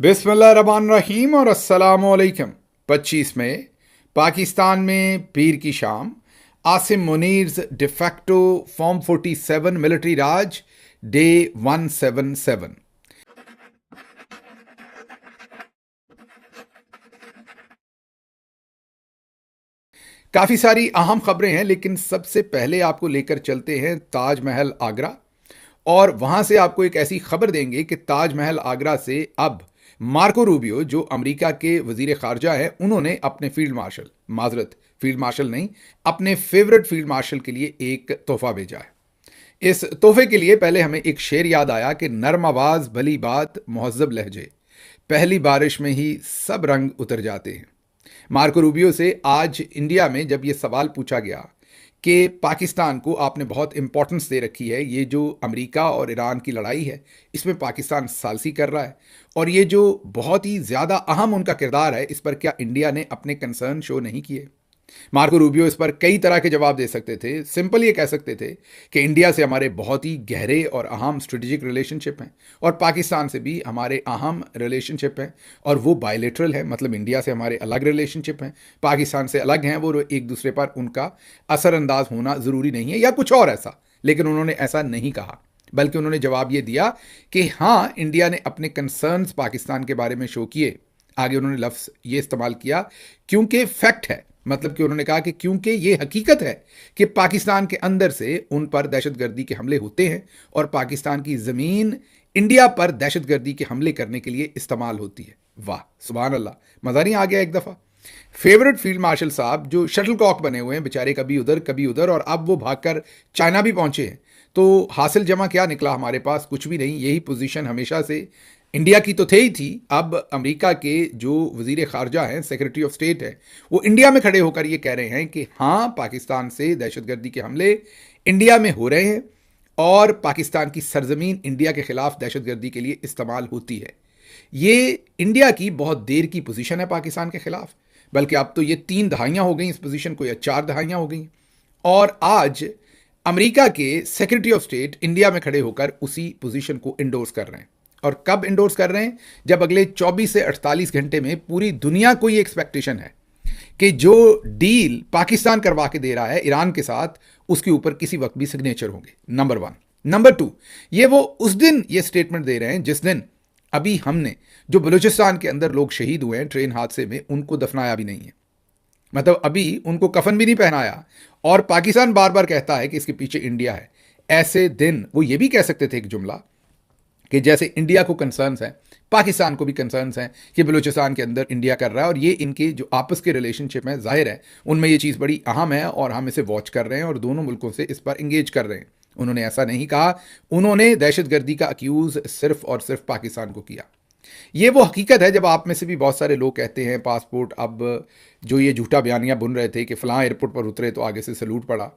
बिस्मिल्लाहिर्रहमानिर्रहीम और अस्सलामुअलैकुम। 25 मई पाकिस्तान में पीर की शाम, आसिम मुनीर्स डिफैक्टो फॉर्म 47 मिलिट्री राज डे 177। काफ़ी सारी अहम खबरें हैं, लेकिन सबसे पहले आपको लेकर चलते हैं ताजमहल आगरा, और वहां से आपको एक ऐसी खबर देंगे कि ताजमहल आगरा से अब मार्को रूबियो, जो अमेरिका के वजीर खारजा है, उन्होंने अपने फील्ड मार्शल नहीं, अपने फेवरेट फील्ड मार्शल के लिए एक तोहफा भेजा है। इस तोहफे के लिए पहले हमें एक शेर याद आया कि नरम आवाज भली बात मुहज्जब लहजे, पहली बारिश में ही सब रंग उतर जाते हैं। मार्को रूबियो से आज इंडिया में जब यह सवाल पूछा गया कि पाकिस्तान को आपने बहुत इंपॉर्टेंस दे रखी है, ये जो अमेरिका और ईरान की लड़ाई है इसमें पाकिस्तान सालसी कर रहा है, और ये जो बहुत ही ज़्यादा अहम उनका किरदार है, इस पर क्या इंडिया ने अपने कंसर्न शो नहीं किए? मार्को रूबियो इस पर कई तरह के जवाब दे सकते थे। सिंपल ये कह सकते थे कि इंडिया से हमारे बहुत ही गहरे और अहम स्ट्रेटेजिक रिलेशनशिप हैं, और पाकिस्तान से भी हमारे अहम रिलेशनशिप हैं, और वो बायलेटरल है, मतलब इंडिया से हमारे अलग रिलेशनशिप हैं, पाकिस्तान से अलग हैं वो, एक दूसरे पर उनका असरअंदाज होना ज़रूरी नहीं है या कुछ और ऐसा। लेकिन उन्होंने ऐसा नहीं कहा, बल्कि उन्होंने जवाब ये दिया कि हाँ, इंडिया ने अपने कंसर्न्स पाकिस्तान के बारे में शो किए। आगे उन्होंने लफ्ज़ ये इस्तेमाल किया, क्योंकि फैक्ट है, मतलब कि उन्होंने कहा कि क्योंकि ये हकीकत है कि पाकिस्तान के अंदर से उन पर दहशतगर्दी के हमले होते हैं, और पाकिस्तान की ज़मीन इंडिया पर दहशतगर्दी के हमले करने के लिए इस्तेमाल होती है। वाह, सुभान अल्लाह, मज़ा नहीं आ गया एक दफ़ा? फेवरेट फील्ड मार्शल साहब जो शटल कॉक बने हुए हैं बेचारे, कभी उधर, और अब वो भागकर चाइना भी पहुंचे हैं, तो हासिल जमा क्या निकला हमारे पास? कुछ भी नहीं। यही पोजीशन हमेशा से इंडिया की तो थे ही थी। अब अमेरिका के जो वजीर खारजा हैं, सेक्रेटरी ऑफ स्टेट है, वो इंडिया में खड़े होकर ये कह रहे हैं कि हाँ, पाकिस्तान से दहशतगर्दी के हमले इंडिया में हो रहे हैं, और पाकिस्तान की सरजमीन इंडिया के खिलाफ दहशतगर्दी के लिए इस्तेमाल होती है। ये इंडिया की बहुत देर की पोजीशन है पाकिस्तान के खिलाफ, बल्कि अब तो ये 3 दहाइयाँ हो गई इस पोजीशन को, या 4 दहाइयाँ हो गई, और आज अमेरिका के सेक्रेटरी ऑफ स्टेट इंडिया में खड़े होकर उसी पोजीशन को इंडोर्स कर रहे हैं। और कब इंडोर्स कर रहे हैं? जब अगले 24 से 48 घंटे में पूरी दुनिया को ये एक्सपेक्टेशन है कि जो डील पाकिस्तान करवा के दे रहा है ईरान के साथ, उसके ऊपर किसी वक्त भी सिग्नेचर होंगे। नंबर 1। नंबर 2, ये वो उस दिन ये स्टेटमेंट दे रहे हैं जिस दिन अभी हमने जो बलूचिस्तान के अंदर लोग शहीद हुए हैं ट्रेन हादसे में, उनको दफनाया भी नहीं है, मतलब अभी उनको कफन भी नहीं पहनाया, और पाकिस्तान बार बार कहता है कि इसके पीछे इंडिया है। ऐसे दिन वो ये भी कह सकते थे एक जुमला कि जैसे इंडिया को कंसर्न्स हैं, पाकिस्तान को भी कंसर्न्स हैं कि बलूचिस्तान के अंदर इंडिया कर रहा है, और ये इनके जो आपस के रिलेशनशिप हैं, जाहिर है उनमें ये चीज़ बड़ी अहम है, और हम इसे वॉच कर रहे हैं और दोनों मुल्कों से इस पर इंगेज कर रहे हैं। उन्होंने ऐसा नहीं कहा, उन्होंने दहशतगर्दी का अक्यूज़ सिर्फ और सिर्फ पाकिस्तान को किया। ये वो हकीकत है। जब आप में से भी बहुत सारे लोग कहते हैं पासपोर्ट, अब जो ये झूठा बयानियाँ बुन रहे थे कि फ़लाँ एयरपोर्ट पर उतरे तो आगे से सैल्यूट पड़ा,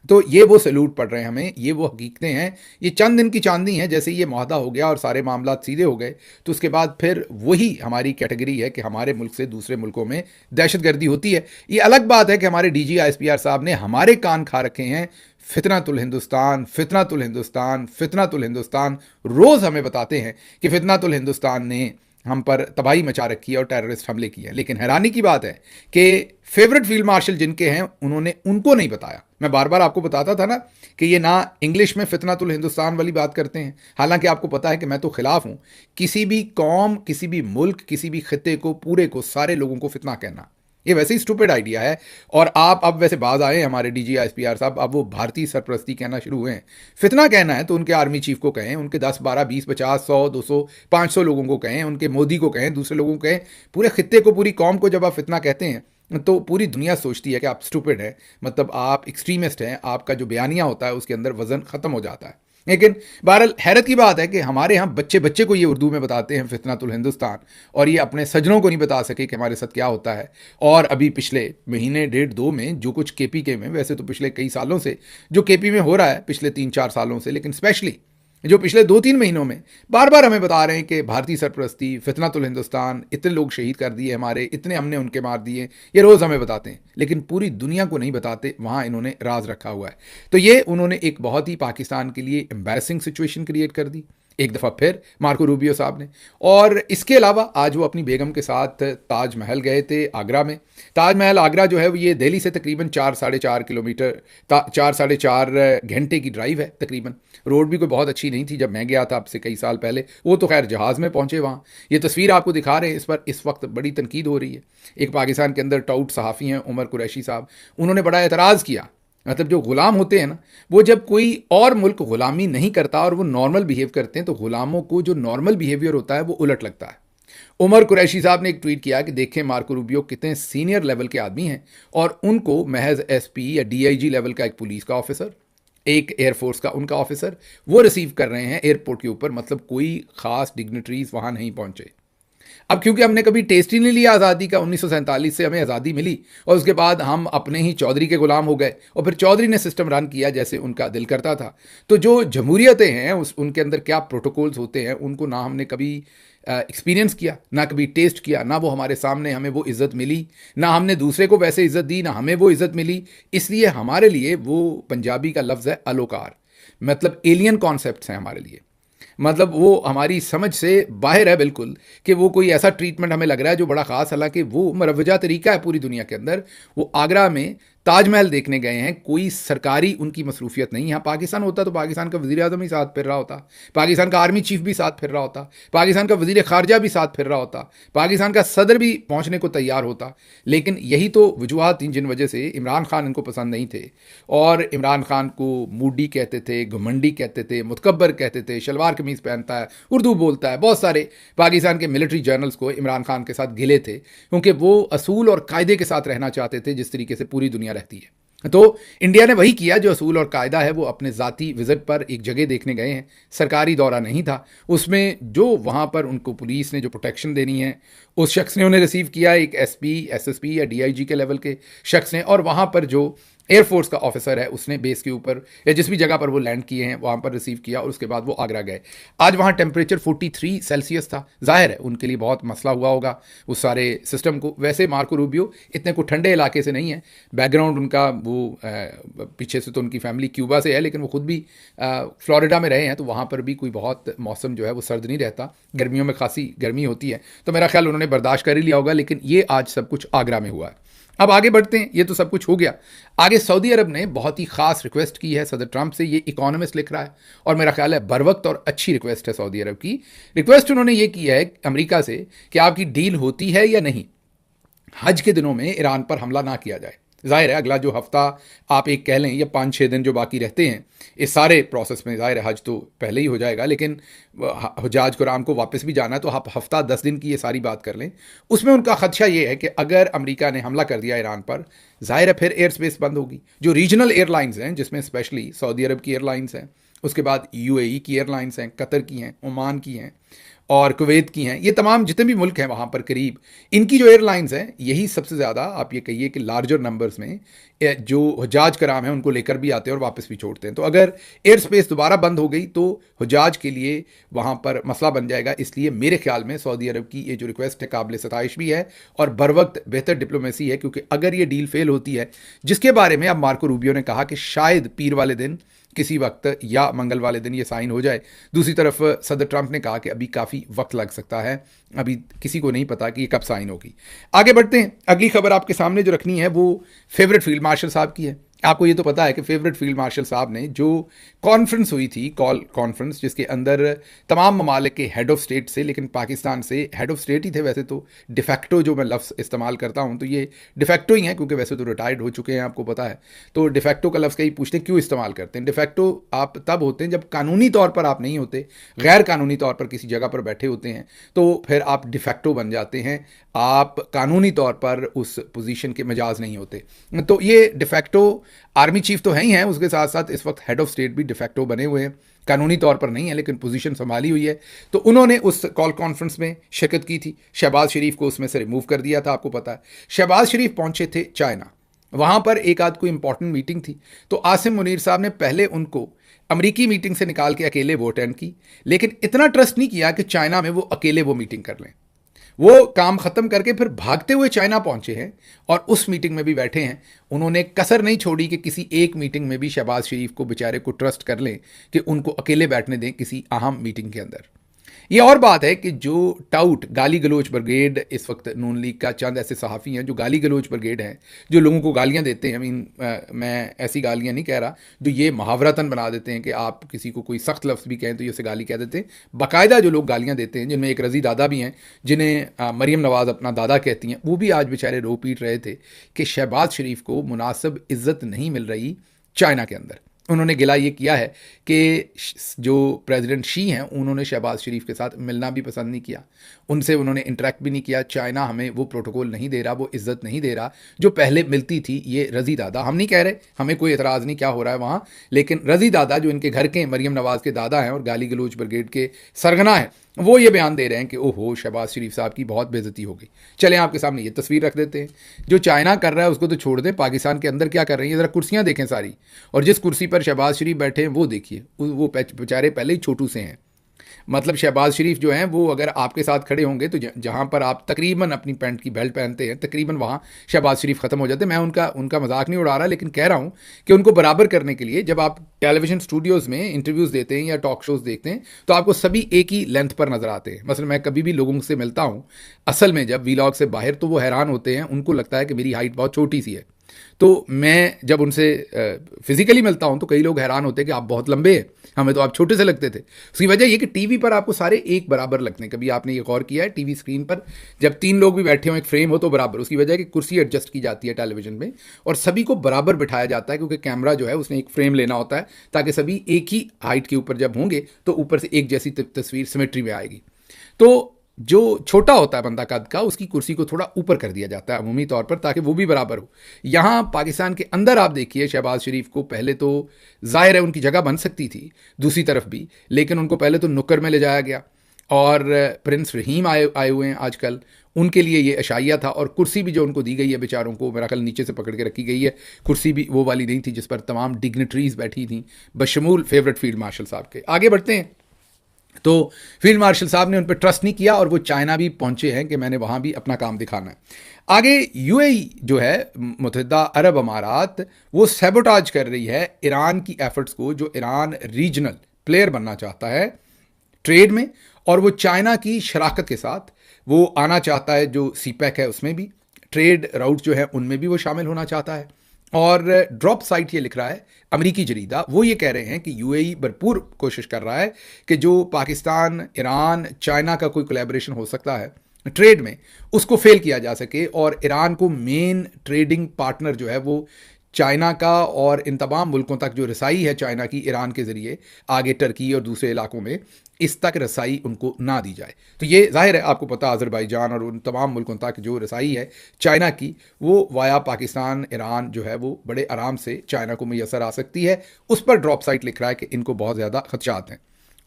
तो ये वो सैल्यूट पड़ रहे हैं हमें, ये वो हकीकतें हैं। ये चंद दिन की चांदनी है, जैसे ये मुआहदा हो गया और सारे मामला सीधे हो गए, तो उसके बाद फिर वही हमारी कैटेगरी है कि हमारे मुल्क से दूसरे मुल्कों में दहशतगर्दी होती है। ये अलग बात है कि हमारे DG ISPR साहब ने हमारे कान खा रखे हैं, फितनातुल हिंदुस्तान, फितनातुल हिंदुस्तान, फितनातुल हिंदुस्तान, रोज़ हमें बताते हैं कि फितनातुल हिंदुस्तान ने हम पर तबाही मचा रखी है और टेररिस्ट हमले किए हैं। लेकिन हैरानी की बात है कि फेवरेट फील्ड मार्शल जिनके हैं, उन्होंने उनको नहीं बताया। मैं बार बार आपको बताता था ना कि ये ना इंग्लिश में फितनातुल हिंदुस्तान वाली बात करते हैं, हालांकि आपको पता है कि मैं तो खिलाफ हूं किसी भी कौम, किसी भी मुल्क, किसी भी खिते को, पूरे को, सारे लोगों को फितना कहना। ये वैसे ही स्टूपिड आइडिया है। और आप अब वैसे बाज आए हमारे DG ISPR साहब, अब वो भारतीय सरपरस्ती कहना शुरू हुए हैं। फितना कहना है तो उनके आर्मी चीफ को कहें, उनके 10, 12, 20, 50, 100, 200, 500 लोगों को कहें, उनके मोदी को कहें, दूसरे लोगों को कहें, पूरे खित्ते को, पूरी कौम को जब आप फितना कहते हैं तो पूरी दुनिया सोचती है कि आप स्टूपिड हैं, मतलब आप एक्सट्रीमिस्ट हैं, आपका जो बयानिया होता है उसके अंदर वजन ख़त्म हो जाता है। लेकिन बहरहाल हैरत की बात है कि हमारे यहाँ बच्चे बच्चे को ये उर्दू में बताते हैं फितनातुल हिंदुस्तान, और ये अपने सजनों को नहीं बता सके कि हमारे साथ क्या होता है। और अभी पिछले महीने 1.5-2 में जो कुछ KPK में, वैसे तो पिछले कई सालों से जो KP में हो रहा है, पिछले 3-4 सालों से, लेकिन स्पेशली जो पिछले 2-3 महीनों में बार बार हमें बता रहे हैं कि भारतीय सरपरस्ती, फितनातुल हिंदुस्तान, इतने लोग शहीद कर दिए हमारे, इतने हमने उनके मार दिए, ये रोज़ हमें बताते हैं, लेकिन पूरी दुनिया को नहीं बताते। वहाँ इन्होंने राज रखा हुआ है। तो ये उन्होंने एक बहुत ही पाकिस्तान के लिए एम्बैरसिंग सिचुएशन क्रिएट कर दी। एक दफ़ा फिर मार्को रूबियो साहब ने। और इसके अलावा आज वो अपनी बेगम के साथ ताजमहल गए थे आगरा में। ताजमहल आगरा जो है वो ये दिल्ली से तकरीबन 4-4.5 किलोमीटर 4-4.5 घंटे की ड्राइव है तकरीबन। रोड भी कोई बहुत अच्छी नहीं थी जब मैं गया था अब से कई साल पहले। वो तो खैर जहाज़ में पहुंचे वहाँ। ये तस्वीर आपको दिखा रहे हैं, इस पर इस वक्त बड़ी तनकीद हो रही है। एक पाकिस्तान के अंदर टाउट सहाफ़ी हैं उमर कुरैशी साहब, उन्होंने बड़ा एतराज़ किया। मतलब जो गुलाम होते हैं ना, वो जब कोई और मुल्क गुलामी नहीं करता और वो नॉर्मल बिहेव करते हैं तो गुलामों को जो नॉर्मल बिहेवियर होता है वो उलट लगता है। उमर कुरैशी साहब ने एक ट्वीट किया कि देखें मार्को रूबियो कितने सीनियर लेवल के आदमी हैं और उनको महज एसपी या डीआईजी लेवल का एक पुलिस का ऑफिसर, एक एयरफोर्स का उनका ऑफिसर वो रिसीव कर रहे हैं एयरपोर्ट के ऊपर। मतलब कोई खास डिग्निटरीज वहां नहीं पहुंचे। अब क्योंकि हमने कभी टेस्ट ही नहीं लिया आज़ादी का, 1947 से हमें आज़ादी मिली और उसके बाद हम अपने ही चौधरी के गुलाम हो गए और फिर चौधरी ने सिस्टम रन किया जैसे उनका दिल करता था। तो जो जमहूरियतें हैं उनके अंदर क्या प्रोटोकॉल्स होते हैं उनको ना हमने कभी एक्सपीरियंस किया, ना कभी टेस्ट किया, ना वो हमारे सामने हमें वो इज़्ज़त मिली, ना हमने दूसरे को वैसे इज़्ज़त दी, ना हमें वो इज़्ज़त मिली। इसलिए हमारे लिए वो पंजाबी का लफ्ज़ है अलोकार, मतलब एलियन कॉन्सेप्ट्स हैं हमारे लिए। मतलब वो हमारी समझ से बाहर है बिल्कुल कि वो कोई ऐसा ट्रीटमेंट हमें लग रहा है जो बड़ा ख़ास, हालांकि वो मरवजा तरीका है पूरी दुनिया के अंदर। वो आगरा में ताजमहल देखने गए हैं, कोई सरकारी उनकी मसरूफियत नहीं। यहाँ पाकिस्तान होता तो पाकिस्तान का वज़ीर आज़म ही साथ फिर रहा होता, पाकिस्तान का आर्मी चीफ भी साथ फिर रहा होता, पाकिस्तान का वज़ीर ख़ारजा भी साथ फिर रहा होता, पाकिस्तान का सदर भी पहुँचने को तैयार होता। लेकिन यही तो वजूहत थी जिन वजह से इमरान खान इनको पसंद नहीं थे और इमरान खान को मूडी कहते थे, घमंडी कहते थे, मुतकब्बर कहते थे, शलवार कमीज़ पहनता है, उर्दू बोलता है। बहुत सारे पाकिस्तान के मिलिट्री जर्नल्स को इमरान खान के साथ गिले थे क्योंकि वो असूल और कायदे के साथ रहना चाहते थे जिस तरीके से पूरी दुनिया रहती है। तो इंडिया ने वही किया जो असूल और कायदा है। वो अपने ज़ाती विज़िट पर एक जगह देखने गए हैं, सरकारी दौरा नहीं था। उसमें जो वहाँ पर उनको पुलिस ने जो प्रोटेक्शन देनी है उस शख्स ने उन्हें रिसीव किया, एक एसपी, एसएसपी या डीआईजी के लेवल के शख्स ने। और वहाँ पर जो एयरफोर्स का ऑफिसर है उसने बेस के ऊपर या जिस भी जगह पर वो लैंड किए हैं वहाँ पर रिसीव किया और उसके बाद वो आगरा गए। आज वहाँ टेम्परेचर 43 सेल्सियस था। जाहिर है उनके लिए बहुत मसला हुआ होगा उस सारे सिस्टम को। वैसे मार्को रूबियो इतने को ठंडे इलाके से नहीं है, बैकग्राउंड उनका वो पीछे से तो उनकी फैमिली क्यूबा से है, लेकिन वो खुद भी फ्लोरिडा में रहे हैं तो वहाँ पर भी कोई बहुत मौसम जो है वो सर्द नहीं रहता, गर्मियों में खासी गर्मी होती है। तो मेरा ख्याल उन्होंने बर्दाश्त कर ही लिया होगा। लेकिन ये आज सब कुछ आगरा में हुआ है। अब आगे बढ़ते हैं, ये तो सब कुछ हो गया। आगे सऊदी अरब ने बहुत ही खास रिक्वेस्ट की है सदर ट्रंप से, ये इकोनॉमिस्ट लिख रहा है और मेरा ख्याल है बरवक्त और अच्छी रिक्वेस्ट है सऊदी अरब की। रिक्वेस्ट उन्होंने ये की है अमेरिका से कि आपकी डील होती है या नहीं, हज के दिनों में ईरान पर हमला ना किया जाए। जाहिर है अगला जो हफ्ता आप एक कह लें या 5-6 दिन जो बाकी रहते हैं इस सारे प्रोसेस में, जाहिर है हज तो पहले ही हो जाएगा, लेकिन हुजाज कुराम को वापस भी जाना है तो आप हफ्ता 10 दिन की ये सारी बात कर लें। उसमें उनका खदशा ये है कि अगर अमेरिका ने हमला कर दिया ईरान पर, जाहिर है फिर एयर स्पेस बंद होगी। जो रीजनल एयरलाइंस हैं जिसमें स्पेशली सऊदी अरब की एयरलाइंस हैं, उसके बाद यूएई की एयरलाइंस हैं, कतर की हैं, ओमान की हैं और कुवैत की हैं, ये तमाम जितने भी मुल्क हैं वहाँ पर करीब इनकी जो एयरलाइंस हैं यही सबसे ज़्यादा आप ये कहिए कि लार्जर नंबर्स में जो हुजाज कराम है उनको लेकर भी आते हैं और वापस भी छोड़ते हैं। तो अगर एयर स्पेस दोबारा बंद हो गई तो हुजाज के लिए वहाँ पर मसला बन जाएगा। इसलिए मेरे ख्याल में सऊदी अरब की ये जो रिक्वेस्ट है काबिल सताइश भी है और बर वक्त बेहतर डिप्लोमेसी है, क्योंकि अगर ये डील फेल होती है, जिसके बारे में अब मार्को रूबियो ने कहा कि शायद पीर वाले दिन किसी वक्त या मंगल वाले दिन ये साइन हो जाए। दूसरी तरफ सदर ट्रंप ने कहा कि अभी काफ़ी वक्त लग सकता है, अभी किसी को नहीं पता कि ये कब साइन होगी। आगे बढ़ते हैं, अगली खबर आपके सामने जो रखनी है वो फेवरेट फील्ड मार्शल साहब की है। आपको ये तो पता है कि फेवरेट फील्ड मार्शल साहब ने जो कॉन्फ्रेंस हुई थी, कॉल कॉन्फ्रेंस, जिसके अंदर तमाम ममालिक के हेड ऑफ स्टेट से, लेकिन पाकिस्तान से हेड ऑफ स्टेट ही थे वैसे तो, डिफेक्टो जो मैं लफ्ज़ इस्तेमाल करता हूँ तो ये डिफेक्टो ही है क्योंकि वैसे तो रिटायर्ड हो चुके हैं, आपको पता है। तो डिफेक्टो का लफ्ज़ कहीं पूछते क्यों इस्तेमाल करते हैं। डिफेक्टो आप तब होते हैं जब कानूनी तौर पर आप नहीं होते, गैर कानूनी तौर पर किसी जगह पर बैठे होते हैं तो फिर आप डिफेक्टो बन जाते हैं, आप कानूनी तौर पर उस पोजीशन के मिजाज नहीं होते। तो ये डिफेक्टो आर्मी चीफ तो है ही हैं, उसके साथ साथ इस वक्त हेड ऑफ स्टेट भी डिफेक्टो बने हुए हैं, कानूनी तौर पर नहीं है लेकिन पोजीशन संभाली हुई है। तो उन्होंने उस कॉल कॉन्फ्रेंस में शिरकत की थी। शहबाज शरीफ को उसमें से रिमूव कर दिया था, आपको पता है। शहबाज शरीफ पहुंचे थे चाइना, वहाँ पर एक आध कोई इंपॉर्टेंट मीटिंग थी तो आसिम मुनीर साहब ने पहले उनको अमरीकी मीटिंग से निकाल के अकेले वो अटेंड की, लेकिन इतना ट्रस्ट नहीं किया कि चाइना में वो अकेले वो मीटिंग कर लें। वो काम ख़त्म करके फिर भागते हुए चाइना पहुंचे हैं और उस मीटिंग में भी बैठे हैं। उन्होंने कसर नहीं छोड़ी कि किसी एक मीटिंग में भी शहबाज शरीफ को बेचारे को ट्रस्ट कर लें कि उनको अकेले बैठने दें किसी अहम मीटिंग के अंदर। ये और बात है कि जो टाउट गाली गलोच ब्रिगेड, इस वक्त नून लीग का चंद ऐसे सहाफ़ी हैं जो गाली गलोच ब्रिगेड हैं, जो लोगों को गालियां देते हैं। मैं ऐसी गालियां नहीं कह रहा, जो ये मुहावरतन बना देते हैं कि आप किसी को कोई सख्त लफ्ज़ भी कहें तो ये उसे गाली कह देते हैं। बाकायदा जो लोग गालियां देते हैं, जिनमें एक रज़ी दादा भी हैं, जिन्हें मरीम नवाज़ अपना दादा कहती हैं, वो भी आज बेचारे रो पीट रहे थे कि शहबाज शरीफ को मुनासिब इज़्ज़त नहीं मिल रही चाइना के अंदर। उन्होंने गिला ये किया है कि जो प्रेसिडेंट शी हैं, उन्होंने शहबाज शरीफ के साथ मिलना भी पसंद नहीं किया, उनसे उन्होंने इंटरेक्ट भी नहीं किया। चाइना हमें वो प्रोटोकॉल नहीं दे रहा, वो इज़्ज़त नहीं दे रहा जो पहले मिलती थी। ये रज़ी दादा, हम नहीं कह रहे, हमें कोई एतराज़ नहीं क्या हो रहा है वहाँ, लेकिन रज़ी दादा जो इनके घर के मरीम नवाज़ के दादा हैं और गाली गलोच ब्रिगेड के सरगना हैं, वो ये बयान दे रहे हैं कि ओहो शहबाज शरीफ साहब की बहुत बेइज्जती हो गई। चलें आपके सामने ये तस्वीर रख देते हैं। जो चाइना कर रहा है उसको तो छोड़ दें, पाकिस्तान के अंदर क्या कर रही है ज़रा कुर्सियाँ देखें सारी, और जिस कुर्सी पर शहबाज शरीफ बैठे हैं वो देखिए, वो बेचारे पहले ही छोटू से हैं। मतलब शहबाज शरीफ जो हैं वो अगर आपके साथ खड़े होंगे तो जहाँ पर आप तकरीबन अपनी पैंट की बेल्ट पहनते हैं, तकरीबन वहाँ शहबाज शरीफ ख़त्म हो जाते हैं। मैं उनका मजाक नहीं उड़ा रहा, लेकिन कह रहा हूँ कि उनको बराबर करने के लिए जब आप टेलीविज़न स्टूडियोज़ में इंटरव्यूज़ देते हैं या टॉक शोज़ देखते हैं तो आपको सभी एक ही लेंथ पर नज़र आते हैं। मतलब मैं कभी भी लोगों से मिलता हूँ असल में जब वीलॉग से बाहर, तो वो हैरान होते हैं, उनको लगता है कि मेरी हाइट बहुत छोटी सी है। तो मैं जब उनसे फिजिकली मिलता हूं तो कई लोग हैरान होते हैं कि आप बहुत लंबे हैं, हमें तो आप छोटे से लगते थे। उसकी वजह ये कि टीवी पर आपको सारे एक बराबर लगते हैं। कभी आपने ये गौर किया है टीवी स्क्रीन पर जब तीन लोग भी बैठे हो, एक फ्रेम हो तो बराबर, उसकी वजह है कि कुर्सी एडजस्ट की जाती है टेलीविजन में और सभी को बराबर बिठाया जाता है, क्योंकि कैमरा जो है उसने एक फ्रेम लेना होता है ताकि सभी एक ही हाइट के ऊपर जब होंगे तो ऊपर से एक जैसी तस्वीर सिमेट्री में आएगी। तो जो छोटा होता है बंदा कद का, उसकी कुर्सी को थोड़ा ऊपर कर दिया जाता है अमूमी तौर पर, ताकि वो भी बराबर हो। यहाँ पाकिस्तान के अंदर आप देखिए शहबाज शरीफ को पहले तो जाहिर है उनकी जगह बन सकती थी दूसरी तरफ भी, लेकिन उनको पहले तो नुक्कर में ले जाया गया और प्रिंस रहीम आए हुए हैं आजकल, उनके लिए ये अशाइया था। और कुर्सी भी जो उनको दी गई है बेचारों को, मेरा ख्याल नीचे से पकड़ के रखी गई है। कुर्सी भी वो वाली नहीं थी जिस पर तमाम डिग्नेटरीज बैठी थी, बशमूल फेवरेट फील्ड मार्शल साहब के। आगे बढ़ते हैं तो फील्ड मार्शल साहब ने उन पर ट्रस्ट नहीं किया और वो चाइना भी पहुंचे हैं कि मैंने वहां भी अपना काम दिखाना है। आगे यूएई जो है मुत्तहिदा अरब अमारात, वो सैबोटाज कर रही है ईरान की एफर्ट्स को, जो ईरान रीजनल प्लेयर बनना चाहता है ट्रेड में, और वो चाइना की शराकत के साथ वो आना चाहता है। जो सीपैक है उसमें भी, ट्रेड राउट जो है उनमें भी वो शामिल होना चाहता है। और ड्रॉप साइट ये लिख रहा है अमेरिकी जरीदा, वो ये कह रहे हैं कि यूएई भरपूर कोशिश कर रहा है कि जो पाकिस्तान, ईरान, चाइना का कोई कोलैबोरेशन हो सकता है ट्रेड में, उसको फेल किया जा सके और ईरान को मेन ट्रेडिंग पार्टनर जो है वो चाइना का, और इन तमाम मुल्कों तक जो रसाई है चाइना की ईरान के ज़रिए, आगे टर्की और दूसरे इलाकों में, इस तक रसाई उनको ना दी जाए। तो ये जाहिर है आपको पता, अज़रबैजान और उन तमाम मुल्कों तक जो रसाई है चाइना की, वो वाया पाकिस्तान, ईरान जो है वो बड़े आराम से चाइना को मैसर आ सकती है। उस पर ड्रॉप साइट लिख रहा है कि इनको बहुत ज़्यादा खदशात हैं।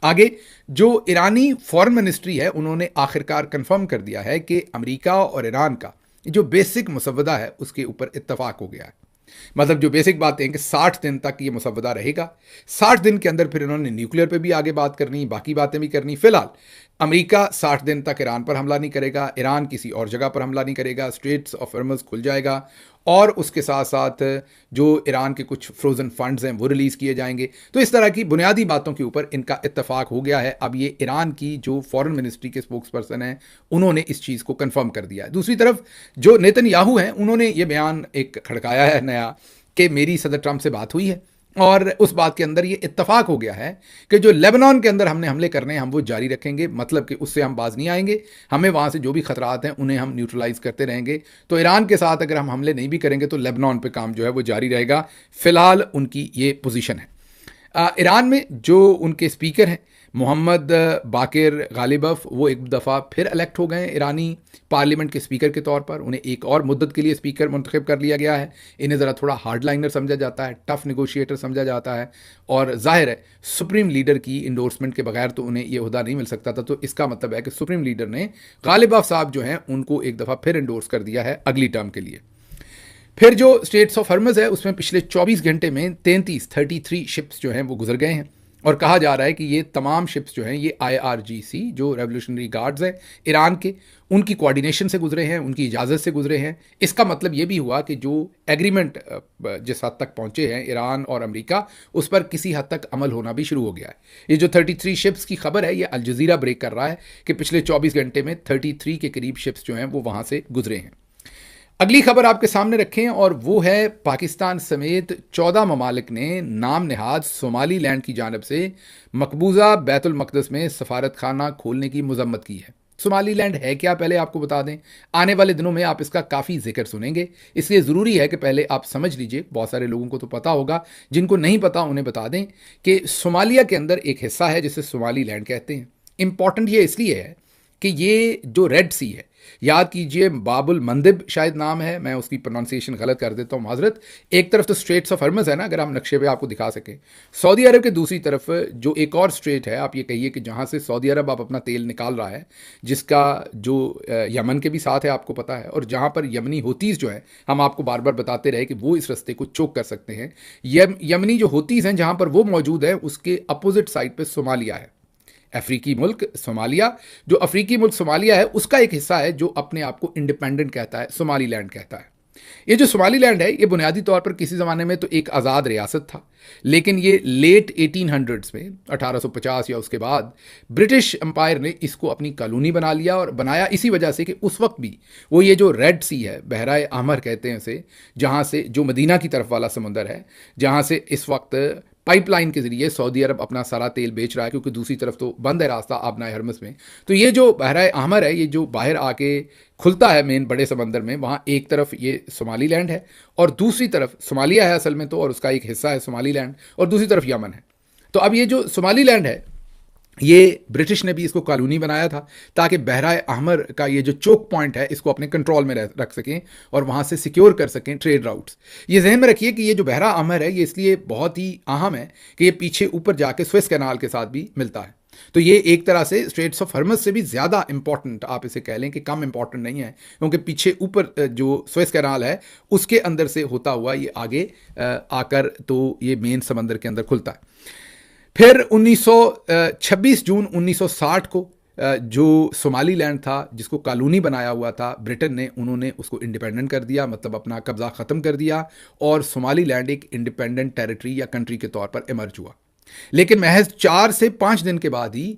आगे जो ईरानी फॉरेन मिनिस्ट्री है, उन्होंने आखिरकार कन्फर्म कर दिया है कि अमेरिका और ईरान का जो बेसिक मुसव्वदा है उसके ऊपर इत्तफाक हो गया है। मतलब जो बेसिक बातें हैं कि 60 दिन तक ये मुसव्वदा रहेगा, 60 दिन के अंदर फिर इन्होंने न्यूक्लियर पे भी आगे बात करनी, बाकी बातें भी करनी। फिलहाल अमेरिका 60 दिन तक ईरान पर हमला नहीं करेगा, ईरान किसी और जगह पर हमला नहीं करेगा, स्ट्रेट्स ऑफ हॉर्मुज़ खुल जाएगा और उसके साथ साथ जो ईरान के कुछ फ्रोज़न फंड्स हैं वो रिलीज़ किए जाएंगे। तो इस तरह की बुनियादी बातों के ऊपर इनका इत्तफाक हो गया है। अब ये ईरान की जो फॉरेन मिनिस्ट्री के स्पोक्स पर्सन हैं उन्होंने इस चीज़ को कंफर्म कर दिया है। दूसरी तरफ जो नेतन्याहू हैं, उन्होंने ये बयान एक खड़काया है नया कि मेरी सदर ट्रंप से बात हुई है और उस बात के अंदर ये इत्तफाक हो गया है कि जो लेबनान के अंदर हमने हमले करने हैं हम वो जारी रखेंगे, मतलब कि उससे हम बाज नहीं आएंगे, हमें वहाँ से जो भी खतरात हैं उन्हें हम न्यूट्रलाइज करते रहेंगे। तो ईरान के साथ अगर हम हमले नहीं भी करेंगे तो लेबनान पे काम जो है वो जारी रहेगा। फ़िलहाल उनकी ये पोजीशन है। ईरान में जो उनके स्पीकर हैं मोहम्मद बाकिर गालिबफ, वो एक दफ़ा फिर इलेक्ट हो गए ईरानी पार्लियामेंट के स्पीकर के तौर पर। उन्हें एक और मुद्दत के लिए स्पीकर मुंतखब कर लिया गया है। इन्हें ज़रा थोड़ा हार्ड लाइनर समझा जाता है, टफ नेगोशिएटर समझा जाता है और जाहिर है सुप्रीम लीडर की इंडोर्समेंट के बगैर तो उन्हें ये ओहदा नहीं मिल सकता था। तो इसका मतलब है कि सुप्रीम लीडर ने गालिबफ साहब जो हैं उनको एक दफ़ा फिर इंडोर्स कर दिया है अगली टर्म के लिए। फिर जो स्ट्रेट्स ऑफ हॉर्मुज़ है उसमें पिछले 24 घंटे में 33 शिप्स जो हैं वो गुजर गए हैं और कहा जा रहा है कि ये तमाम शिप्स जो हैं ये IRGC जो रेवोल्यूशनरी गार्ड्स हैं ईरान के, उनकी कोऑर्डिनेशन से गुजरे हैं, उनकी इजाज़त से गुजरे हैं। इसका मतलब ये भी हुआ कि जो एग्रीमेंट जिस हद तक पहुंचे हैं ईरान और अमेरिका, उस पर किसी हद तक अमल होना भी शुरू हो गया है। ये जो 33 शिप्स की खबर है, ये अल जज़ीरा ब्रेक कर रहा है कि पिछले 24 घंटे में 33 के करीब शिप्स जो हैं वो वहाँ से गुजरे हैं। अगली खबर आपके सामने रखें और वो है पाकिस्तान समेत 14 ममालिक ने नाम नहाद सोमालीलैंड की जानब से मकबूजा बैतुल मक़दस में सफारत खाना खोलने की मजम्मत की है। सोमालीलैंड है क्या, पहले आपको बता दें। आने वाले दिनों में आप इसका काफ़ी जिक्र सुनेंगे, इसलिए ज़रूरी है कि पहले आप समझ लीजिए। बहुत सारे लोगों को तो पता होगा, जिनको नहीं पता उन्हें बता दें कि सोमालिया के अंदर एक हिस्सा है जिसे सोमालीलैंड कहते हैं। इंपॉर्टेंट ये इसलिए है कि ये जो रेड सी है, याद कीजिए बाबुल मंदिब शायद नाम है, मैं उसकी प्रोनाउंसिएशन गलत कर देता हूँ, माजरत। एक तरफ तो स्ट्रेट्स ऑफ हर्मज है ना, अगर हम नक्शे पे आपको दिखा सकें। सऊदी अरब के दूसरी तरफ जो एक और स्ट्रेट है, आप ये कहिए कि जहाँ से सऊदी अरब आप अपना तेल निकाल रहा है, जिसका जो यमन के भी साथ है, आपको पता है, और जहाँ पर यमनी होतीज़ जो है, हम आपको बार बार बताते रहे कि वो इस रस्ते को चोक कर सकते हैं। यमनी जो होतीज़ हैं जहाँ पर वो मौजूद है, उसके अपोजिट साइड पर सोमालिया है, अफ्रीकी मुल्क सोमालिया। जो अफ्रीकी मुल्क सोमालिया है उसका एक हिस्सा है जो अपने आप को इंडिपेंडेंट कहता है, सोमालीलैंड कहता है। ये जो सोमालीलैंड है, ये बुनियादी तौर पर किसी ज़माने में तो एक आज़ाद रियासत था, लेकिन ये लेट 1800s में 1850 या उसके बाद ब्रिटिश एम्पायर ने इसको अपनी कॉलोनी बना लिया, और बनाया इसी वजह से कि उस वक्त भी वो ये जो रेड सी है, बहराए अहमर कहते हैं उसे, जहाँ से जो मदीना की तरफ वाला समंदर है, जहाँ से इस वक्त पाइपलाइन के जरिए सऊदी अरब अपना सारा तेल बेच रहा है, क्योंकि दूसरी तरफ तो बंद है रास्ता आबनाए हरमस में। तो ये जो बहराए अहमर है, ये जो बाहर आके खुलता है मेन बड़े समंदर में, वहाँ एक तरफ ये सोमालीलैंड है और दूसरी तरफ सोमालिया है असल में तो, और उसका एक हिस्सा है सोमालीलैंड, और दूसरी तरफ यमन है। तो अब ये जो सोमालीलैंड है, ये ब्रिटिश ने भी इसको कॉलोनी बनाया था ताकि बहराए अहमर का ये जो चोक पॉइंट है इसको अपने कंट्रोल में रख सकें और वहाँ से सिक्योर कर सकें ट्रेड राउट्स। ये जहन में रखिए कि ये जो बहरा अहमर है ये इसलिए बहुत ही अहम है कि ये पीछे ऊपर जाके स्वेस कैनाल के साथ भी मिलता है। तो ये एक तरह से स्ट्रेट्स ऑफ हर्मस से भी ज़्यादा इंपॉर्टेंट आप इसे कह लें कि कम इंपॉर्टेंट नहीं है, क्योंकि पीछे ऊपर जो स्वेस कैनाल है उसके अंदर से होता हुआ ये आगे आकर तो ये मेन समंदर के अंदर खुलता है। फिर 26 जून 1960 को जो सोमालीलैंड था जिसको कॉलोनी बनाया हुआ था ब्रिटेन ने, उन्होंने उसको इंडिपेंडेंट कर दिया, मतलब अपना कब्जा ख़त्म कर दिया, और सोमालीलैंड एक इंडिपेंडेंट टेरिटरी या कंट्री के तौर पर इमर्ज हुआ। लेकिन महज 4 से 5 दिन के बाद ही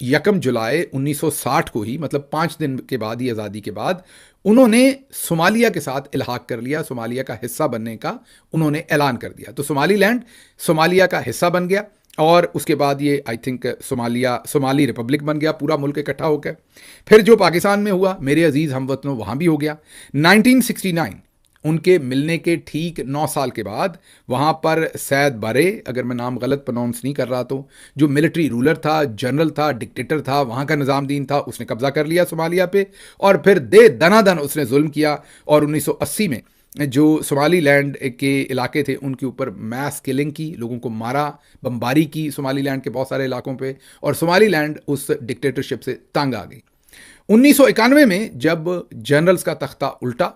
1 जुलाई 1960 को ही, मतलब 5 दिन के बाद ही, आज़ादी के बाद, उन्होंने सोमालिया के साथ इल्हाक कर लिया, सोमालिया का हिस्सा बनने का उन्होंने ऐलान कर दिया। तो सोमालीलैंड सोमालिया का हिस्सा बन गया और उसके बाद ये आई थिंक सोमाली रिपब्लिक बन गया, पूरा मुल्क इकट्ठा होकर। फिर जो पाकिस्तान में हुआ, मेरे अजीज़ हमवतनों, वहाँ भी हो गया। 1969 उनके मिलने के ठीक 9 साल के बाद वहाँ पर सैद बारे, अगर मैं नाम गलत प्रोनाउंस नहीं कर रहा तो, जो मिलिट्री रूलर था, जनरल था, डिक्टेटर था, वहाँ का निज़ामदीन था, उसने कब्ज़ा कर लिया सोमालिया पे और फिर दनादन उसने जुल्म किया। और 1980 में जो सोमालीलैंड के इलाके थे उनके ऊपर मैस किलिंग की, लोगों को मारा, बमबारी की सोमालीलैंड के बहुत सारे इलाकों पे, और सोमालीलैंड उस डिक्टेटरशिप से तंग आ गई। 1991 में जब जनरल्स का तख्ता उल्टा,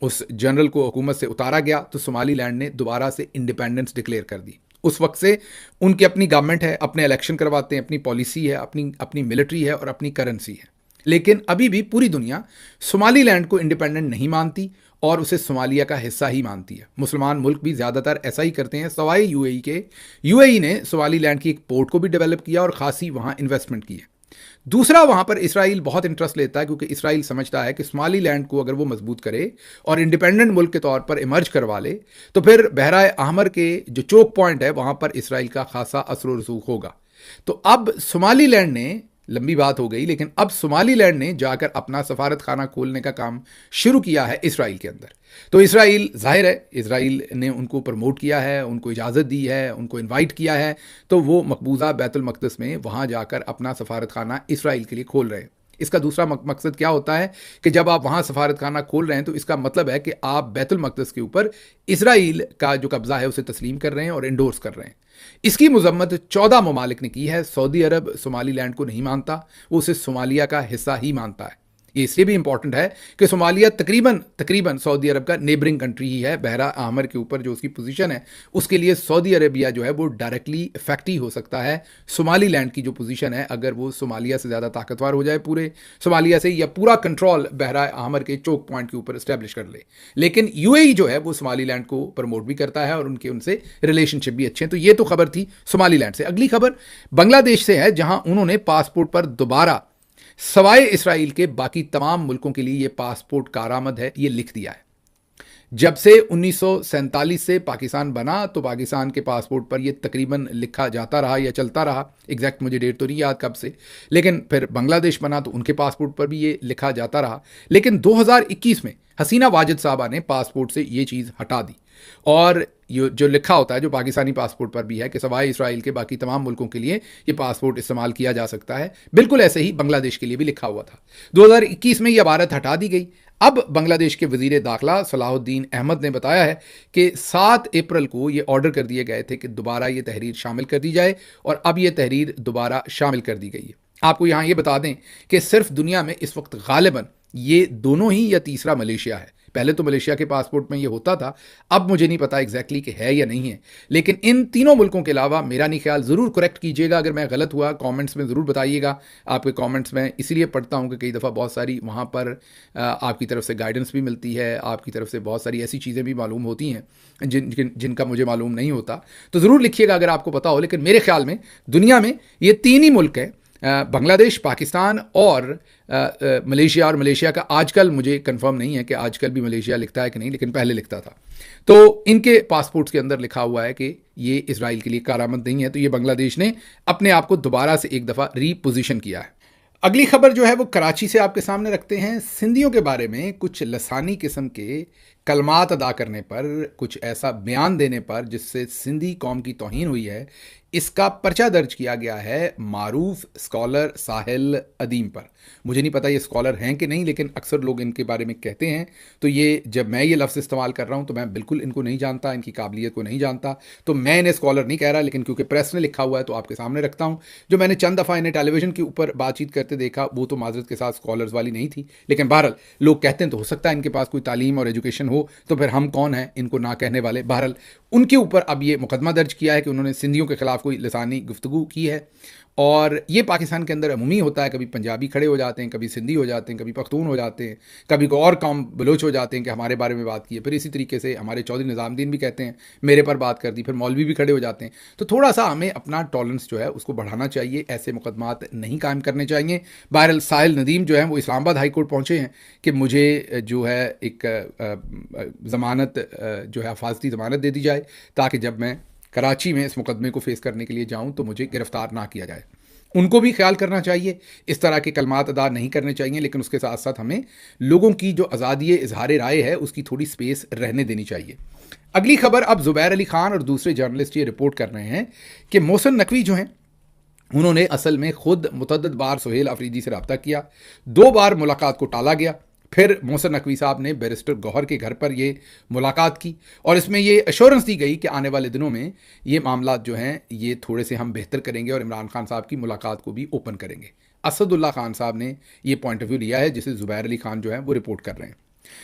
उस जनरल को हुकूमत से उतारा गया, तो सोमालीलैंड ने दोबारा से इंडिपेंडेंस डिक्लेयर कर दी। उस वक्त से उनकी अपनी गवर्नमेंट है, अपने इलेक्शन करवाते हैं, अपनी पॉलिसी है, अपनी मिलिट्री है और अपनी करेंसी है। लेकिन अभी भी पूरी दुनिया सोमालीलैंड को इंडिपेंडेंट नहीं मानती और उसे सोमालिया का हिस्सा ही मानती है। मुसलमान मुल्क भी ज़्यादातर ऐसा ही करते हैं, सवाए यूएई के। यूएई ने सोमालीलैंड की एक पोर्ट को भी डेवलप किया और खासी वहाँ इन्वेस्टमेंट की है। दूसरा, वहाँ पर इसराइल बहुत इंटरेस्ट लेता है, क्योंकि इसराइल समझता है कि सोमालीलैंड को अगर वो मजबूत करे और इंडिपेंडेंट मुल्क के तौर पर इमर्ज करवा ले, तो फिर बहराए अहमर के जो चोक पॉइंट है वहाँ पर इसराइल का खासा असर रसूख होगा। तो अब सोमालीलैंड ने, लंबी बात हो गई, लेकिन अब सोमालीलैंड ने जाकर अपना सफारत खाना खोलने का काम शुरू किया है इसराइल के अंदर। तो इसराइल, जाहिर है इसराइल ने उनको प्रमोट किया है, उनको इजाज़त दी है, उनको इनवाइट किया है, तो वो मकबूजा बैतुल मक़दस में वहाँ जाकर अपना सफारत खाना इसराइल के लिए खोल रहे हैं। इसका दूसरा मकसद क्या होता है कि जब आप वहाँ सफारत खाना खोल रहे हैं तो इसका मतलब है कि आप बैतुल मक़दस के ऊपर इसराइल का जो कब्ज़ा है उसे तस्लीम कर रहे हैं और इंडोर्स कर रहे हैं। इसकी मजम्मत 14 ममालिक ने की है। सऊदी अरब सोमालीलैंड को नहीं मानता, वो उसे सोमालिया का हिस्सा ही मानता है। ये इसलिए भी इंपॉर्टेंट है कि सोमालिया तकरीबन तकरीबन सऊदी अरब का नेबरिंग कंट्री ही है। बहरा अहमर के ऊपर जो उसकी पोजीशन है, उसके लिए सऊदी अरेबिया जो है वो डायरेक्टली इफेक्ट ही हो सकता है। सोमालीलैंड की जो पोजीशन है, अगर वो सोमालिया से ज़्यादा ताकतवर हो जाए पूरे सोमालिया से, या पूरा कंट्रोल बहरा अहमर के चोक पॉइंट के ऊपर इस्टेब्लिश कर ले। लेकिन यूएई जो है वो सोमालीलैंड को प्रमोट भी करता है और उनके उनसे रिलेशनशिप भी अच्छे हैं। तो ये तो खबर थी सोमालीलैंड से। अगली खबर बांग्लादेश से है, जहां उन्होंने पासपोर्ट पर दोबारा सवाए इसराइल के बाकी तमाम मुल्कों के लिए यह पासपोर्ट कारामद है, यह लिख दिया है। जब से 1947 से पाकिस्तान बना तो पाकिस्तान के पासपोर्ट पर यह तकरीबन लिखा जाता रहा या चलता रहा, एग्जैक्ट मुझे डेट तो नहीं याद कब से। लेकिन फिर बांग्लादेश बना तो उनके पासपोर्ट पर भी ये लिखा जाता रहा। लेकिन 2021 में हसीना वाजिद साहबा ने पासपोर्ट से ये चीज़ हटा दी, और ये जो लिखा होता है जो पाकिस्तानी पासपोर्ट पर भी है कि सवाए इसराइल के बाकी तमाम मुल्कों के लिए ये पासपोर्ट इस्तेमाल किया जा सकता है, बिल्कुल ऐसे ही बांग्लादेश के लिए भी लिखा हुआ था। 2021 में यह इबारत हटा दी गई। अब बांग्लादेश के वजीर दाखिला सलाहुद्दीन अहमद ने बताया है कि 7 अप्रैल को ये ऑर्डर कर दिए गए थे कि दोबारा ये तहरीर शामिल कर दी जाए, और अब ये तहरीर दोबारा शामिल कर दी गई है। आपको यहाँ ये बता दें कि सिर्फ दुनिया में इस वक्त गालिबन ये दोनों ही या तीसरा मलेशिया है। पहले तो मलेशिया के पासपोर्ट में ये होता था, अब मुझे नहीं पता एग्जैक्टली कि है या नहीं है। लेकिन इन तीनों मुल्कों के अलावा, मेरा नहीं ख्याल, ज़रूर करेक्ट कीजिएगा अगर मैं गलत हुआ, कमेंट्स में ज़रूर बताइएगा। आपके कमेंट्स में इसलिए पढ़ता हूँ कि कई दफ़ा बहुत सारी वहाँ पर आपकी तरफ से गाइडेंस भी मिलती है, आपकी तरफ से बहुत सारी ऐसी चीज़ें भी मालूम होती हैं जिनका मुझे मालूम नहीं होता। तो ज़रूर लिखिएगा अगर आपको पता हो। लेकिन मेरे ख्याल में दुनिया में ये 3 ही मुल्क हैं, बांग्लादेश, पाकिस्तान और मलेशिया। और मलेशिया का आजकल मुझे कंफर्म नहीं है कि आजकल भी मलेशिया लिखता है कि नहीं, लेकिन पहले लिखता था। तो इनके पासपोर्ट्स के अंदर लिखा हुआ है कि ये इजराइल के लिए कारामद नहीं है। तो ये बांग्लादेश ने अपने आप को दोबारा से एक दफ़ा रीपोजिशन किया है। अगली खबर जो है वो कराची से आपके सामने रखते हैं। सिंधियों के बारे में कुछ लसानी किस्म के कलमात अदा करने पर, कुछ ऐसा बयान देने पर जिससे सिंधी कौम की तौहीन हुई है, इसका पर्चा दर्ज किया गया है मारूफ स्कॉलर साहिल अदीम पर। मुझे नहीं पता ये स्कॉलर हैं कि नहीं, लेकिन अक्सर लोग इनके बारे में कहते हैं। तो ये जब मैं ये लफ्ज़ इस्तेमाल कर रहा हूँ तो मैं बिल्कुल इनको नहीं जानता, इनकी काबिलियत को नहीं जानता, तो मैं इन्हें स्कॉलर नहीं कह रहा, लेकिन क्योंकि प्रेस ने लिखा हुआ है तो आपके सामने रखता हूँ। जो मैंने चंद दफ़ा इन्हें टेलीविज़न के ऊपर बातचीत करते देखा वो तो माजरत के साथ स्कॉलर्स वाली नहीं थी, लेकिन बहरहाल लोग कहते हैं तो हो सकता है इनके पास कोई तालीम और एजुकेशन हो, तो फिर हम कौन हैं इनको ना कहने वाले। बहरहाल उनके ऊपर अब ये मुकदमा दर्ज किया है कि उन्होंने सिंधियों के खिलाफ कोई लसानी गुफ्तगू की है। और ये पाकिस्तान के अंदर अमूमी होता है, कभी पंजाबी खड़े हो जाते हैं, कभी सिंधी हो जाते हैं, कभी पख्तून हो जाते हैं, कभी कोई और कौम बलोच हो जाते हैं कि हमारे बारे में बात की है। फिर इसी तरीके से हमारे चौधरी निज़ामुद्दीन भी कहते हैं मेरे पर बात कर दी, फिर मौलवी भी खड़े हो जाते हैं। तो थोड़ा सा हमें अपना टॉलरेंस जो है उसको बढ़ाना चाहिए, ऐसे मुकदमात नहीं कायम करने चाहिए। बहरहाल साहिल नदीम जो है वो इस्लामाबाद हाई कोर्ट पहुँचे हैं कि मुझे जो है एक ज़मानत जो है हिफाजती ज़मानत दे दी जाए, ताकि जब मैं कराची में इस मुकदमे को फेस करने के लिए जाऊं तो मुझे गिरफ्तार ना किया जाए। उनको भी ख्याल करना चाहिए, इस तरह के कलमात अदा नहीं करने चाहिए, लेकिन उसके साथ साथ हमें लोगों की जो आज़ादी इजहार राय है उसकी थोड़ी स्पेस रहने देनी चाहिए। अगली खबर, अब ज़ुबैर अली खान और दूसरे जर्नलिस्ट ये रिपोर्ट कर रहे हैं कि मोहसिन नकवी जो हैं उन्होंने असल में खुद मुतअद्दिद बार सुहेल अफरीदी से रब्ता किया, 2 बार मुलाकात को टाला गया। फिर मोहसिन नकवी साहब ने बैरिस्टर गौहर के घर पर ये मुलाकात की, और इसमें ये एश्योरेंस दी गई कि आने वाले दिनों में ये मामला जो हैं ये थोड़े से हम बेहतर करेंगे और इमरान खान साहब की मुलाकात को भी ओपन करेंगे। असदुल्ला खान साहब ने ये पॉइंट ऑफ व्यू लिया है, जिसे ज़ुबैर अली खान जो है वो रिपोर्ट कर रहे हैं।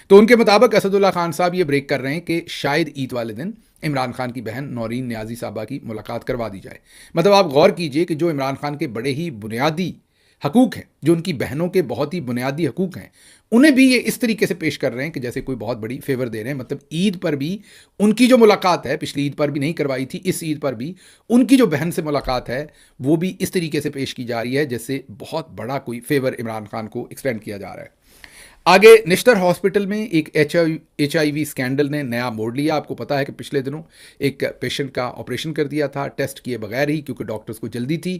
तो उनके मुताबिक असदुल्ला खान साहब ये ब्रेक कर रहे हैं कि शायद ईद वाले दिन इमरान खान की बहन नौरीन न्याजी साहबा की मुलाकात करवा दी जाए। मतलब आप गौर कीजिए कि जो इमरान खान के बड़े ही बुनियादी हकूक़ हैं, जो उनकी बहनों के बहुत ही बुनियादी हकूक़ हैं, उन्हें भी ये इस तरीके से पेश कर रहे हैं कि जैसे कोई बहुत बड़ी फेवर दे रहे हैं। मतलब ईद पर भी उनकी जो मुलाकात है, पिछली ईद पर भी नहीं करवाई थी, इस ईद पर भी उनकी जो बहन से मुलाकात है वो भी इस तरीके से पेश की जा रही है जैसे बहुत बड़ा कोई फेवर इमरान खान को एक्सटेंड किया जा रहा है। आगे, निश्तर हॉस्पिटल में एक HIV स्कैंडल ने नया मोड़ लिया। आपको पता है कि पिछले दिनों एक पेशेंट का ऑपरेशन कर दिया था टेस्ट किए बगैर ही, क्योंकि डॉक्टर्स को जल्दी थी।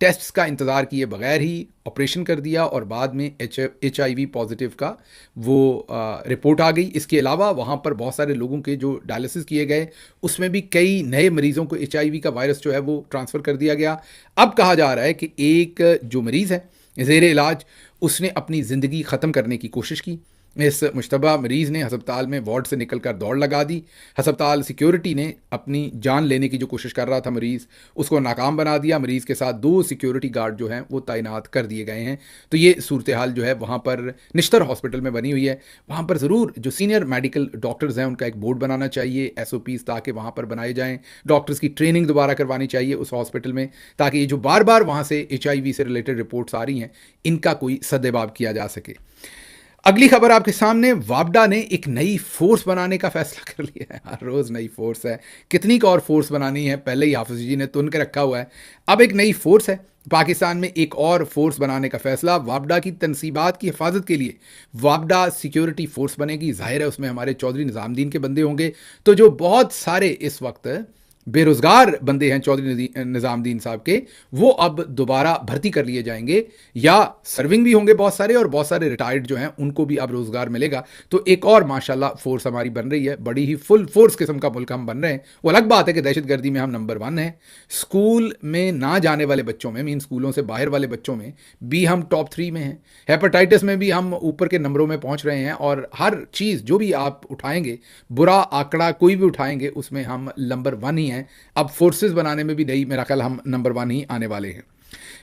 टेस्ट्स का इंतज़ार किए बगैर ही ऑपरेशन कर दिया और बाद में HIV पॉजिटिव का वो रिपोर्ट आ गई। इसके अलावा वहाँ पर बहुत सारे लोगों के जो डायलिसिस किए गए उसमें भी कई नए मरीज़ों को HIV का वायरस जो है वो ट्रांसफ़र कर दिया गया। अब कहा जा रहा है कि एक जो मरीज़ है ज़ेरे इलाज, उसने अपनी ज़िंदगी ख़त्म करने की कोशिश की। इस मुश्तबा मरीज़ ने अस्पताल में वार्ड से निकलकर दौड़ लगा दी। अस्पताल सिक्योरिटी ने अपनी जान लेने की जो कोशिश कर रहा था मरीज़, उसको नाकाम बना दिया। मरीज़ के साथ 2 सिक्योरिटी गार्ड जो हैं वो तैनात कर दिए गए हैं। तो ये सूरत हाल जो है वहाँ पर निश्तर हॉस्पिटल में बनी हुई है। वहाँ पर ज़रूर जो सीनियर मेडिकल डॉक्टर्स हैं उनका एक बोर्ड बनाना चाहिए, एसओपीज़ ताकि वहाँ पर बनाए जाएँ। डॉक्टर्स की ट्रेनिंग दोबारा करवानी चाहिए उस हॉस्पिटल में, ताकि ये जो बार-बार वहाँ से एचआईवी से रिलेटेड रिपोर्ट्स आ रही हैं, इनका कोई सद्देबाब किया जा सके। अगली खबर आपके सामने, वापडा ने एक नई फोर्स बनाने का फैसला कर लिया है। हर रोज नई फोर्स है, कितनी का और फोर्स बनानी है, पहले ही हाफिज जी ने तुन के रखा हुआ है। अब एक नई फोर्स है, पाकिस्तान में एक और फोर्स बनाने का फैसला। वापडा की तनसीबात की हिफाजत के लिए वापडा सिक्योरिटी फोर्स बनेगी। जाहिर है उसमें हमारे चौधरी निज़ामुद्दीन के बंदे होंगे। तो जो बहुत सारे इस वक्त बेरोजगार बंदे हैं चौधरी निज़ामुद्दीन साहब के, वो अब दोबारा भर्ती कर लिए जाएंगे, या सर्विंग भी होंगे बहुत सारे, और बहुत सारे रिटायर्ड जो हैं उनको भी अब रोजगार मिलेगा। तो एक और माशाल्लाह फोर्स हमारी बन रही है, बड़ी ही फुल फोर्स किस्म का मुल्क हम बन रहे हैं। वो अलग बात है कि दहशतगर्दी में हम नंबर 1 हैं, स्कूल में ना जाने वाले बच्चों में, मीन स्कूलों से बाहर वाले बच्चों में भी हम टॉप 3 में हैं, हेपेटाइटिस में भी हम ऊपर के नंबरों में पहुंच रहे हैं, और हर चीज़ जो भी आप उठाएंगे, बुरा आंकड़ा कोई भी उठाएंगे, उसमें हम नंबर 1 ही हैं। अब फोर्सेस बनाने में भी नहीं, मेरा ख्याल हम नंबर 1 ही आने वाले हैं।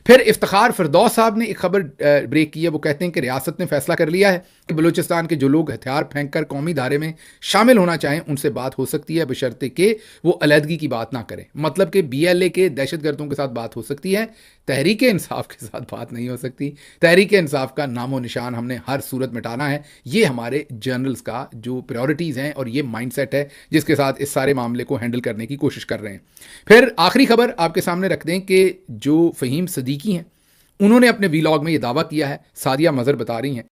फिर इफ्तिखार फिरदौस साहब ने एक खबर ब्रेक की है। वो कहते हैं कि रियासत ने फैसला कर लिया है कि बलूचिस्तान के जो लोग हथियार फेंक कर कौमी धारे में शामिल होना चाहें उनसे बात हो सकती है, बशर्ते कि वो अलहदगी की बात ना करें। मतलब कि बीएलए के दहशतगर्दों के साथ बात हो सकती है, तहरीक इंसाफ के साथ बात नहीं हो सकती। तहरीक इंसाफ का नामो निशान हमने हर सूरत मिटाना है। ये हमारे जर्नल्स का जो प्रायोरिटीज़ हैं और ये माइंडसेट है जिसके साथ इस सारे मामले को हैंडल करने की कोशिश कर रहे हैं। फिर आखिरी खबर आपके सामने रख दें कि जो फ़हीम सदीकी हैं, उन्होंने अपने वीलॉग में ये दावा किया है, सादिया मज़हर बता रही हैं।